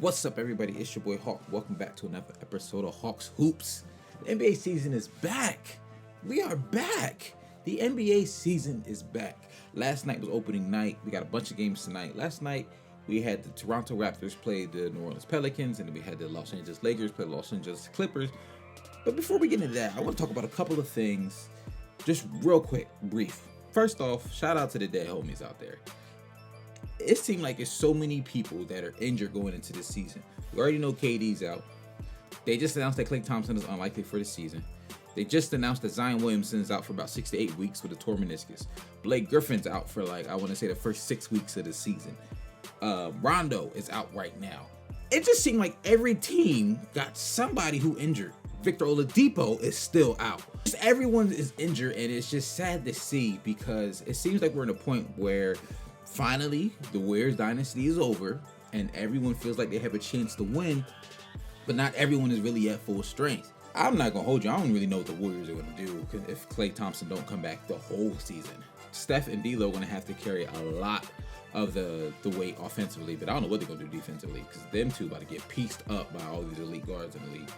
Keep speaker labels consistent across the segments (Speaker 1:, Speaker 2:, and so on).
Speaker 1: What's up, everybody? It's your boy Hawk. Welcome back to another episode of Hawks Hoops. The NBA season is back. We are back. The NBA season is back. Last night was opening night. We got a bunch of games tonight. Last night, we had the Toronto Raptors play the New Orleans Pelicans, and then we had the Los Angeles Lakers play the Los Angeles Clippers. But before we get into that, I want to talk about a couple of things, just real quick, brief. First off, shout out to the dead homies out there. It seemed like there's so many people that are injured going into this season. We already know KD's out. They just announced that Klay Thompson is unlikely for the season. They just announced that Zion Williamson is out for about 6 to 8 weeks with a torn meniscus. Blake Griffin's out for the first 6 weeks of the season. Rondo is out right now. It just seemed like every team got somebody who injured. Victor Oladipo is still out. Just everyone is injured, and it's just sad to see because it seems like we're in a point where finally the Warriors dynasty is over and everyone feels like they have a chance to win, but not everyone is really at full strength. I'm not gonna hold you. I don't really know what the Warriors are gonna do if Klay Thompson don't come back the whole season. Steph and D'Lo are gonna have to carry a lot of the weight offensively, but I don't know what they're gonna do defensively because them two about to get pieced up by all these elite guards in the league.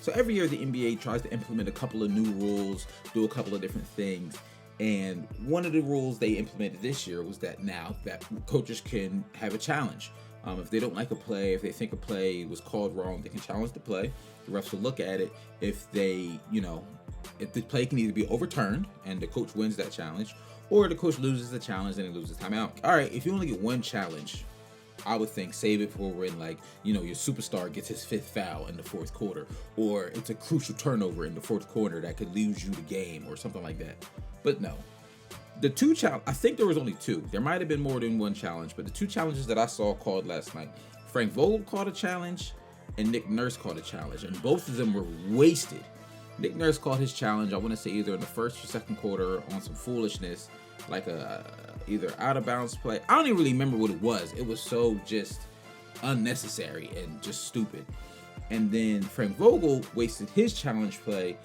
Speaker 1: So every year the NBA tries to implement a couple of new rules, do a couple of different things. And one of the rules they implemented this year was that now that coaches can have a challenge. If they don't like a play, if they think a play was called wrong, they can challenge the play. The refs will look at it. If if the play can either be overturned and the coach wins that challenge, or the coach loses the challenge and he loses timeout. All right, if you only get one challenge, I would think save it for when your superstar gets his 5th foul in the 4th quarter, or it's a crucial turnover in the 4th quarter that could lose you the game or something like that. But no, the two challenge, I think there was only 2. There might have been more than one challenge, but the 2 challenges that I saw called last night, Frank Vogel called a challenge and Nick Nurse called a challenge, and both of them were wasted. Nick Nurse called his challenge, I want to say either in the 1st or 2nd quarter on some foolishness, like either out of bounds play. I don't even really remember what it was. It was so just unnecessary and just stupid. And then Frank Vogel wasted his challenge play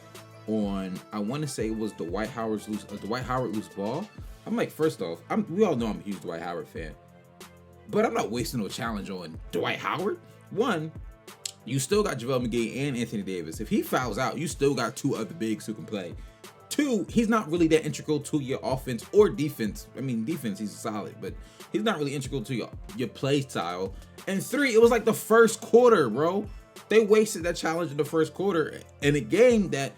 Speaker 1: on, I want to say it was Dwight Howard loose ball. I'm like, first off, we all know I'm a huge Dwight Howard fan, but I'm not wasting no challenge on Dwight Howard. One, you still got JaVale McGee and Anthony Davis. If he fouls out, you still got 2 other bigs who can play. 2, he's not really that integral to your offense or defense. I mean, defense, he's solid, but he's not really integral to your play style. And 3, it was like the 1st quarter, bro. They wasted that challenge in the 1st quarter in a game that,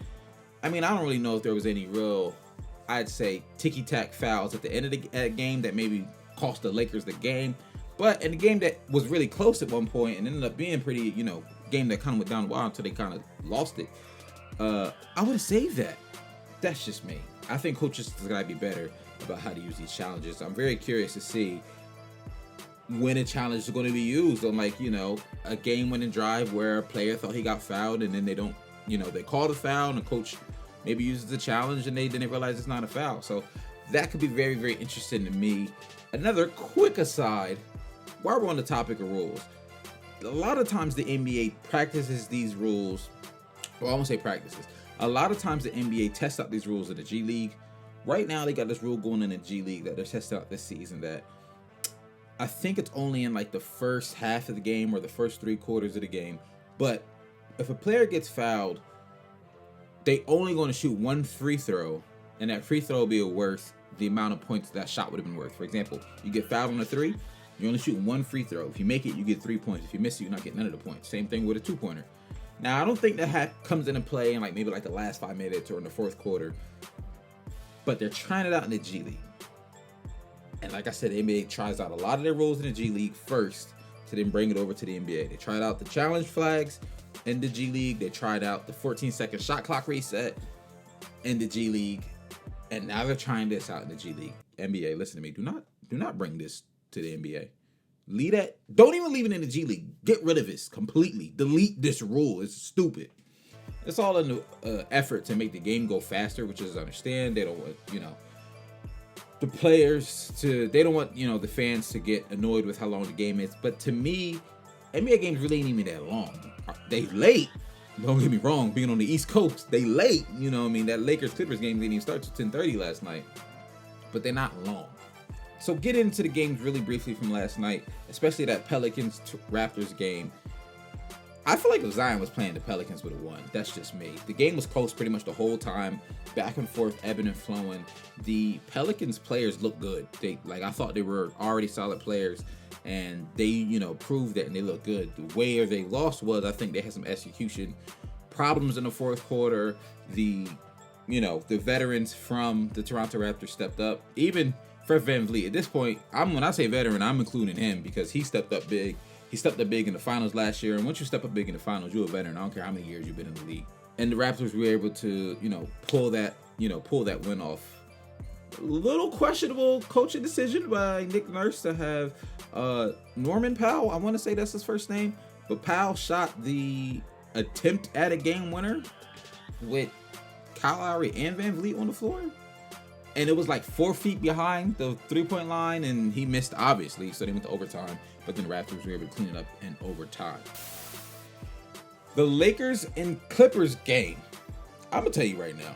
Speaker 1: I don't really know if there was any real, I'd say, ticky-tack fouls at the end of the game that maybe cost the Lakers the game. But in a game that was really close at one point and ended up being pretty, game that kind of went down the wire until they kind of lost it, I would have saved that. That's just me. I think coaches got to be better about how to use these challenges. I'm very curious to see when a challenge is going to be used on, a game-winning drive where a player thought he got fouled and then they don't, they called a foul and the coach maybe uses the challenge and they didn't realize it's not a foul. So that could be very, very interesting to me. Another quick aside, while we're on the topic of rules, a lot of times the NBA practices these rules, well, I won't say practices. A lot of times the NBA tests out these rules in the G League. Right now they got this rule going in the G League that they're testing out this season that I think it's only in the first half of the game or the first 3 quarters of the game. But if a player gets fouled, they only going to shoot 1 free throw, and that free throw will be worth the amount of points that shot would have been worth. For example, you get fouled on a 3, you're only shooting 1 free throw. If you make it, you get 3 points. If you miss it, you're not getting none of the points. Same thing with a 2-pointer. Now, I don't think that comes into play in maybe the last 5 minutes or in the 4th quarter, but they're trying it out in the G League. And like I said, the NBA tries out a lot of their rules in the G League first to then bring it over to the NBA. They tried out the challenge flags in the G League. They tried out the 14-second shot clock reset in the G League. And now they're trying this out in the G League. NBA, listen to me. Do not bring this to the NBA. Leave that. Don't even leave it in the G League. Get rid of this completely. Delete this rule. It's stupid. It's all in the effort to make the game go faster, which is understand. They don't want, the players to, they don't want, the fans to get annoyed with how long the game is. But to me, NBA games really ain't even that long. They late. Don't get me wrong. Being on the East Coast, they late. That Lakers Clippers game didn't even start till 10:30 last night. But they're not long. So get into the games really briefly from last night, especially that Pelicans Raptors game. I feel like if Zion was playing, the Pelicans would have won. That's just me. The game was close pretty much the whole time, back and forth, ebbing and flowing. The Pelicans players look good. I thought they were already solid players, and they, proved that, and they look good. The way they lost was, I think they had some execution problems in the fourth quarter. The veterans from the Toronto Raptors stepped up. Even Fred VanVleet, at this point, when I say veteran, I'm including him because he stepped up big. He stepped up big in the finals last year, and once you step up big in the finals, you're a veteran. I don't care how many years you've been in the league. And the Raptors were able to, pull that win off. A little questionable coaching decision by Nick Nurse to have Norman Powell. I want to say that's his first name, but Powell shot the attempt at a game winner with Kyle Lowry and VanVleet on the floor. And it was like 4 feet behind the 3-point line, and he missed, obviously, so they went to overtime. But then the Raptors were able to clean it up in overtime. The Lakers and Clippers game. I'm going to tell you right now,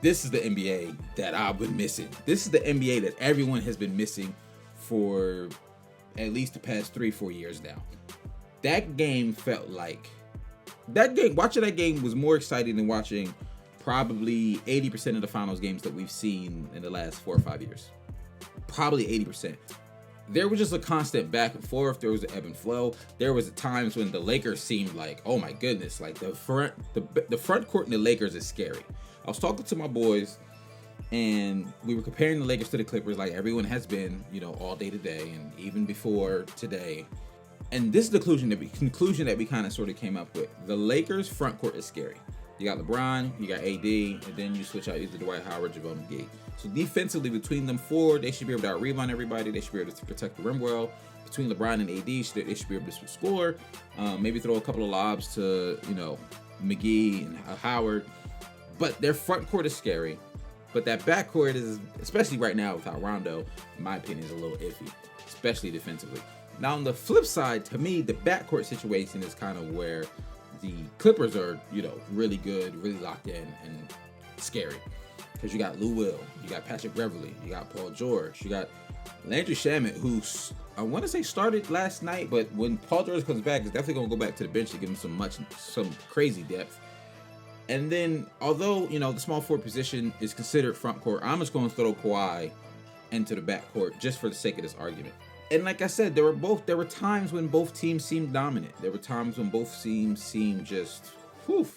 Speaker 1: this is the NBA that I've been missing. This is the NBA that everyone has been missing for at least the past 3-4 years now. That game felt like... Watching that game was more exciting than watching probably 80% of the finals games that we've seen in the last 4 or 5 years. Probably 80%. There was just a constant back and forth. There was an ebb and flow. There was times when the Lakers seemed like, oh my goodness, like the front court in the Lakers is scary. I was talking to my boys, and we were comparing the Lakers to the Clippers like everyone has been, all day today and even before today. And this is the conclusion that we kind of sort of came up with. The Lakers front court is scary. You got LeBron, you got AD, and then you switch out either Dwight Howard, JaVale McGee. So defensively, between them four, they should be able to out-rebound everybody. They should be able to protect the rim well. Between LeBron and AD, they should be able to score. Maybe throw a couple of lobs to, McGee and Howard. But their front court is scary. But that back court is, especially right now without Rondo, in my opinion, is a little iffy, especially defensively. Now, on the flip side, to me, the backcourt situation is kind of where the Clippers are, really good, really locked in, and scary. Because you got Lou Will, you got Patrick Beverley, you got Paul George, you got Landry Shamet, who I want to say started last night, but when Paul George comes back, he's definitely going to go back to the bench to give him some crazy depth. And then, although, the small forward position is considered front court, I'm just going to throw Kawhi into the backcourt just for the sake of this argument. And like I said, there were times when both teams seemed dominant. There were times when both teams seemed just, whew.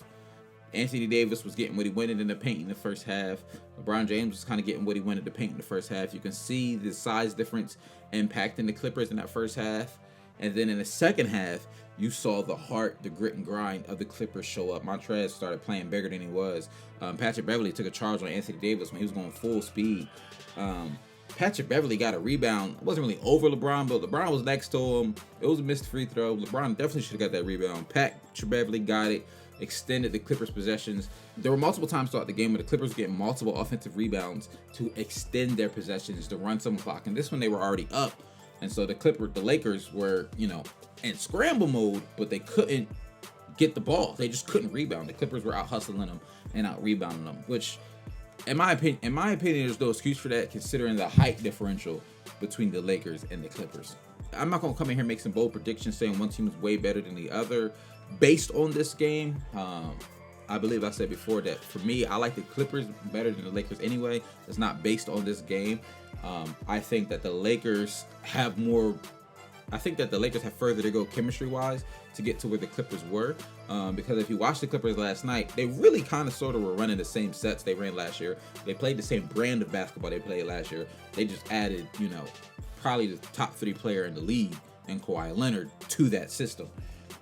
Speaker 1: Anthony Davis was getting what he wanted in the paint in the first half. LeBron James was kind of getting what he wanted to paint in the first half. You can see the size difference impacting the Clippers in that first half. And then in the second half, you saw the heart, the grit and grind of the Clippers show up. Montrez started playing bigger than he was. Patrick Beverley took a charge on Anthony Davis when he was going full speed. Patrick Beverley got a rebound. It wasn't really over LeBron, but LeBron was next to him. It was a missed free throw. LeBron definitely should have got that rebound. Patrick Beverley got it, extended the Clippers' possessions. There were multiple times throughout the game where the Clippers were getting multiple offensive rebounds to extend their possessions, to run some clock. And this one, they were already up. And so the Lakers were, in scramble mode, but they couldn't get the ball. They just couldn't rebound. The Clippers were out hustling them and out rebounding them, which, in my opinion, there's no excuse for that, considering the height differential between the Lakers and the Clippers. I'm not going to come in here and make some bold predictions saying one team is way better than the other based on this game. I believe I said before that for me, I like the Clippers better than the Lakers anyway. It's not based on this game. I think that the Lakers have further to go chemistry-wise to get to where the Clippers were. Because if you watch the Clippers last night, they really kind of sort of were running the same sets they ran last year. They played the same brand of basketball they played last year. They just added, probably the top 3 player in the league in Kawhi Leonard to that system,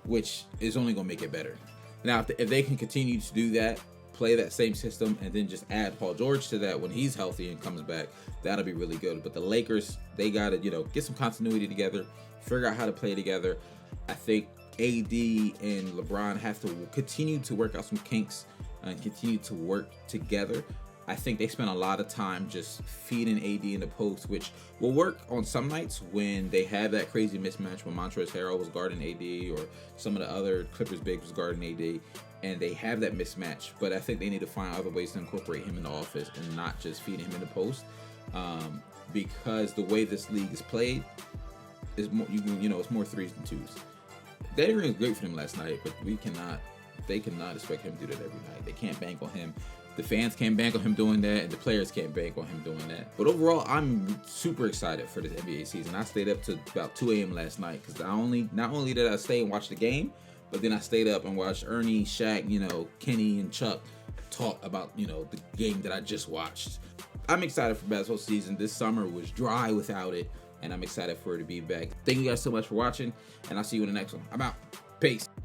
Speaker 1: which is only going to make it better. Now, if they can continue to do that, play that same system, and then just add Paul George to that when he's healthy and comes back, that'll be really good. But the Lakers, they got to, get some continuity together, figure out how to play together. I think AD and LeBron have to continue to work out some kinks and continue to work together. I think they spent a lot of time just feeding AD in the post, which will work on some nights when they have that crazy mismatch when Montrezl Harrell was guarding AD or some of the other Clippers bigs was guarding AD, and they have that mismatch. But I think they need to find other ways to incorporate him in the offense and not just feeding him in the post. because the way this league is played is more, it's more threes than twos. Danny Green was great for them last night, but they cannot expect him to do that every night. They can't bank on him. The fans can't bank on him doing that, and the players can't bank on him doing that. But overall, I'm super excited for this NBA season. I stayed up to about 2 a.m. last night because not only did I stay and watch the game, but then I stayed up and watched Ernie, Shaq, Kenny, and Chuck talk about, the game that I just watched. I'm excited for basketball season. This summer was dry without it, and I'm excited for it to be back. Thank you guys so much for watching, and I'll see you in the next one. I'm out. Peace.